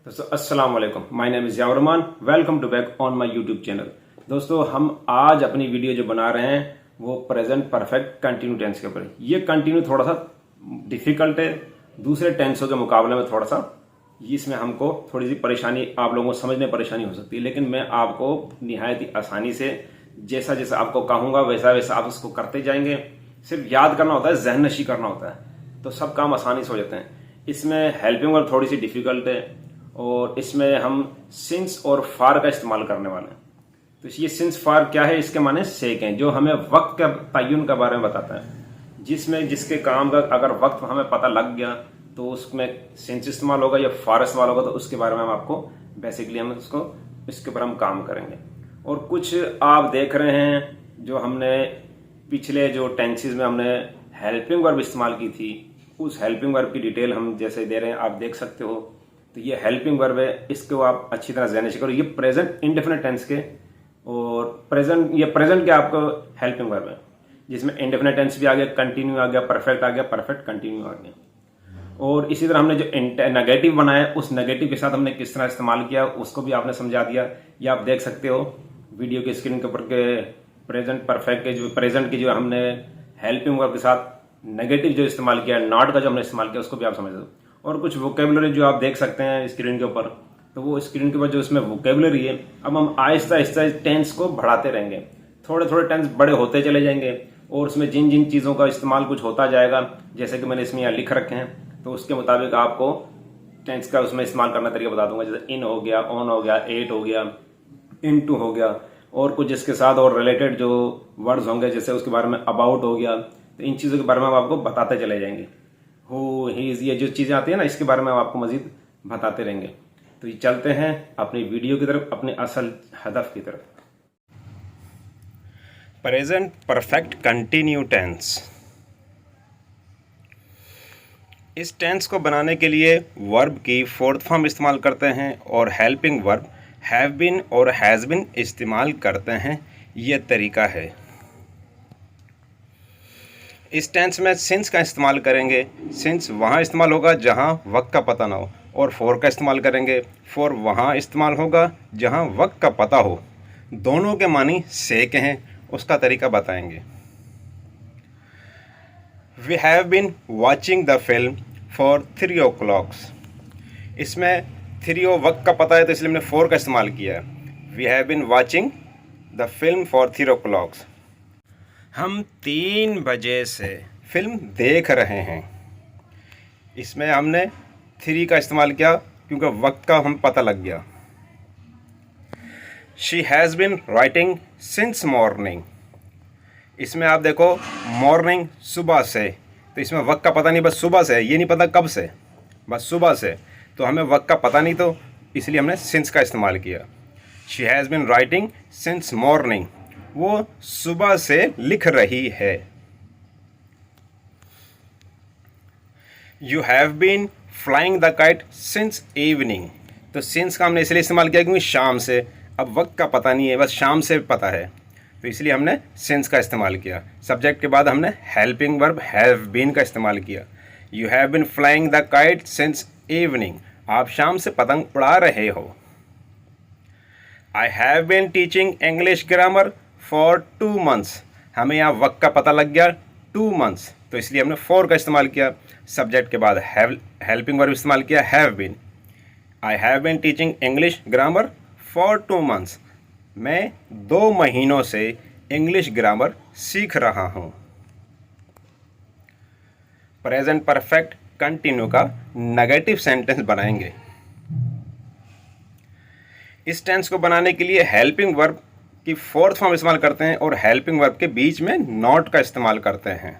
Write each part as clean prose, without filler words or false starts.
दोस्तों अस्सलाम वालेकुम, my name is Ziaur Rahman. Welcome to back on my YouTube channel. दोस्तों हम आज अपनी वीडियो जो बना रहे हैं वो प्रेजेंट परफेक्ट कंटिन्यू टेंस के ऊपर। ये कंटिन्यू थोड़ा सा डिफिकल्ट है, दूसरे टेंसों के मुकाबले में थोड़ा सा इसमें हमको थोड़ी सी परेशानी, आप लोगों को समझने में परेशानी हो सकती है, लेकिन मैं आपको निहायत ही आसानी से जैसा जैसा आपको कहूँगा वैसा वैसा आप उसको करते जाएंगे। सिर्फ याद करना होता है, जहन नशी करना होता है, तो सब काम आसानी से हो जाते हैं। इसमें हेल्पिंग वर्ब थोड़ी सी डिफिकल्ट है और इसमें हम सिंस और फार का इस्तेमाल करने वाले हैं। तो ये सिंस फार क्या है, इसके माने सेक हैं, जो हमें वक्त का तयन के बारे में बताता है। जिसमें जिसके काम का अगर वक्त हमें पता लग गया तो उसमें सिंस इस्तेमाल होगा या फार इस्तेमाल होगा, तो उसके बारे में हम आपको बेसिकली हम उसको इसके ऊपर हम काम करेंगे। और कुछ आप देख रहे हैं जो हमने पिछले जो टेंसेस में हमने हेल्पिंग वर्ब इस्तेमाल की थी, उस हेल्पिंग वर्ब की डिटेल हम जैसे दे रहे हैं, आप देख सकते हो। तो ये हेल्पिंग वर्ब है, इसको आप अच्छी तरह जहन नशी करो। ये प्रेजेंट इंडेफिनिट टेंस के और प्रेजेंट के आपको हेल्पिंग वर्ब है, जिसमें इंडेफिनिट टेंस भी आ गया, कंटिन्यू आ गया, परफेक्ट आ गया, परफेक्ट कंटिन्यू आ गया। और इसी तरह हमने जो नेगेटिव बनाया, उस नेगेटिव के साथ हमने किस तरह इस्तेमाल किया उसको भी आपने समझा दिया। ये आप देख सकते हो वीडियो के स्क्रीन के ऊपर के प्रेजेंट परफेक्ट के जो प्रेजेंट की जो हमने हेल्पिंग वर्ब के साथ नेगेटिव जो इस्तेमाल किया, नॉट का जो हमने इस्तेमाल किया, उसको भी आप समझ दो। और कुछ वोकेबलरी जो आप देख सकते हैं स्क्रीन के ऊपर, तो वो स्क्रीन के ऊपर जो इसमें वोकेबलरी है, अब हम आहिस्ता आहिस्ता टेंस को बढ़ाते रहेंगे। थोड़े थोड़े टेंस बड़े होते चले जाएंगे और उसमें जिन जिन चीज़ों का इस्तेमाल कुछ होता जाएगा, जैसे कि मैंने इसमें यहाँ लिख रखे हैं, तो उसके मुताबिक आपको टेंस का उसमें इस्तेमाल करना तरीका बता दूंगा। जैसे इन हो गया, ऑन हो गया, एट हो गया, इनटू हो गया, और कुछ इसके साथ और रिलेटेड जो वर्ड्स होंगे, जैसे उसके बारे में अबाउट हो गया। तो इन चीज़ों के बारे में हम आपको बताते चले जाएंगे। हो हीज, ये जो चीज़ें आती है ना, इसके बारे में हम आपको मजीद बताते रहेंगे। तो ये चलते हैं अपनी वीडियो की तरफ, अपने असल हदफ की तरफ। Present perfect continuous tense. इस टेंस को बनाने के लिए वर्ब की फोर्थ फॉर्म इस्तेमाल करते हैं और हेल्पिंग वर्ब हैव बीन और हैज़ बीन इस्तेमाल करते हैं। यह तरीका है। इस टेंस में सिंस का इस्तेमाल करेंगे। सिंस वहाँ इस्तेमाल होगा जहाँ वक्त का पता ना हो, और फॉर का इस्तेमाल करेंगे। फॉर वहाँ इस्तेमाल होगा जहाँ वक्त का पता हो। दोनों के मानी सेक हैं, उसका तरीका बताएंगे। We have been watching the film for 3 o'clock। इसमें 3 वक्त का पता है, तो इसलिए हमने फॉर का इस्तेमाल किया है। We have been watching the film for 3 o'clock। हम 3 बजे से फिल्म देख रहे हैं। इसमें हमने 3 का इस्तेमाल किया क्योंकि वक्त का हम पता लग गया। She has been writing since morning. इसमें आप देखो मॉर्निंग सुबह से, तो इसमें वक्त का पता नहीं, बस सुबह से, ये नहीं पता कब से, बस सुबह से, तो हमें वक्त का पता नहीं, तो इसलिए हमने सिंस का इस्तेमाल किया। She has been writing since morning, वो सुबह से लिख रही है। You have been flying the kite since evening. तो सिंस का हमने इसलिए इस्तेमाल किया क्योंकि शाम से, अब वक्त का पता नहीं है, बस शाम से पता है, तो इसलिए हमने सिंस का इस्तेमाल किया। सब्जेक्ट के बाद हमने हेल्पिंग वर्ब हैव बीन का इस्तेमाल किया। You have been flying the kite since evening, आप शाम से पतंग उड़ा रहे हो। I have been teaching English grammar for 2 months। हमें यहाँ वक्त का पता लग गया 2 months, तो इसलिए हमने फॉर का इस्तेमाल किया। सब्जेक्ट के बाद हेल्पिंग वर्ब इस्तेमाल किया have been. I have been teaching English grammar for 2 months। मैं 2 महीनों से इंग्लिश ग्रामर सीख रहा हूँ। प्रेजेंट परफेक्ट कंटिन्यू का नेगेटिव सेंटेंस बनाएंगे। इस टेंस को बनाने के लिए हेल्पिंग वर्ब की फोर्थ फॉर्म इस्तेमाल करते हैं और हेल्पिंग वर्ब के बीच में नॉट का इस्तेमाल करते हैं।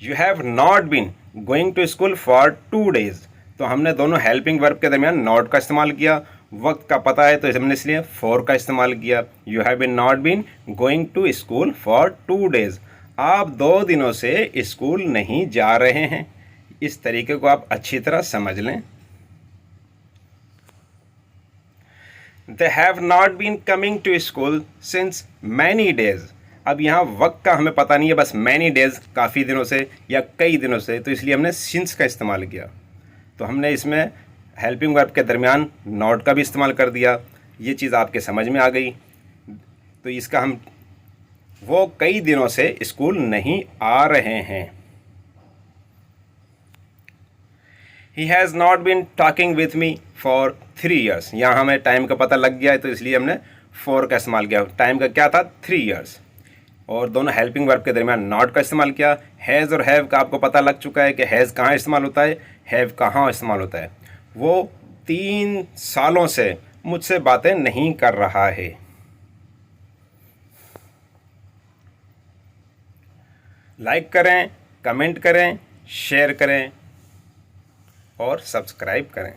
You have not been going to school for 2 days। तो हमने दोनों हेल्पिंग वर्ब के दरमियान नॉट का इस्तेमाल किया। वक्त का पता है, तो हमने इसलिए फॉर का इस्तेमाल किया। You have been not been going to school for 2 days। आप 2 दिनों से स्कूल नहीं जा रहे हैं। इस तरीके को आप अच्छी तरह समझ लें। They have not been coming to school since many days। अब यहाँ वक्त का हमें पता नहीं है, बस मैनी डेज काफ़ी दिनों से या कई दिनों से, तो इसलिए हमने सिंस का इस्तेमाल किया। तो हमने इसमें हेल्पिंग वर्ब के दरमियान नॉट का भी इस्तेमाल कर दिया। ये चीज़ आपके समझ में आ गई। तो इसका हम वो कई दिनों से स्कूल नहीं आ रहे हैं। He has not been talking with me for 3 years। यहाँ हमें टाइम का पता लग गया है, तो इसलिए हमने for का इस्तेमाल किया। टाइम का क्या था? 3 years। और दोनों हेल्पिंग वर्ब के दरमियान नॉट का इस्तेमाल किया। हैज़ और हैव का आपको पता लग चुका है कि हैज़ कहाँ इस्तेमाल होता है, हैव कहाँ इस्तेमाल होता है। वो 3 सालों से मुझसे बातें नहीं कर रहा है। लाइक करें, कमेंट करें, शेयर करें और सब्सक्राइब करें।